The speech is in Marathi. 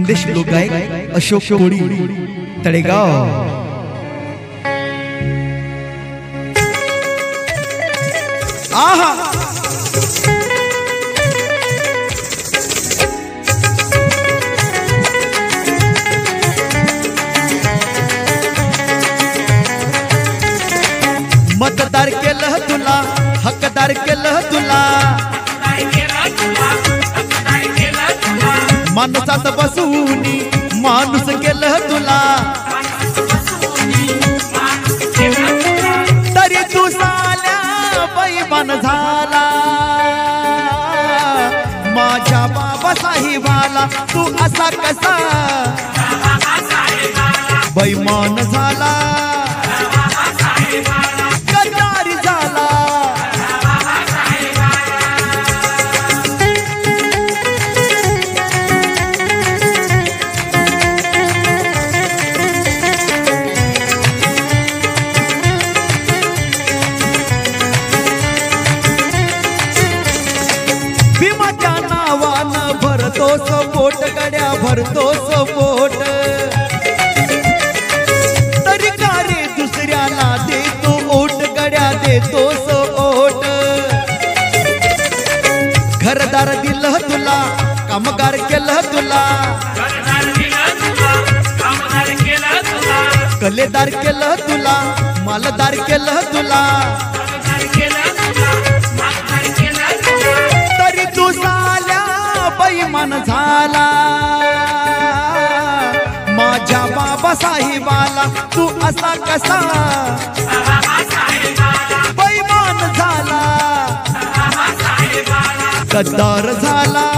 खानदेश लोकगायक अशोक कोळी तळेगाव। आहा मतदार केलं तुला, हकदार केलं तुला, माणसात बसून माणूस केलं तुला, तरी तू साल्या बैमान झाला, माझ्या बाबासाहेबाला तू असा कसा बैमान झाला, गद्दारी झाला। भीमाच्या नावानं भरतोस पोट, गड्या भरतोस पोट, तरी का रे दुसऱ्याला देतो ओट, गड्या देतोस ओट। घरदार दिलं तुला, कामगार केलं तुला, कलेदार केलं तुला, मालदार केलं तुला, तरी तू साल्या बैमान झाला, माझ्या बाबासाहेबाला तू असा कसा बैमान झाला, गद्दार झाला।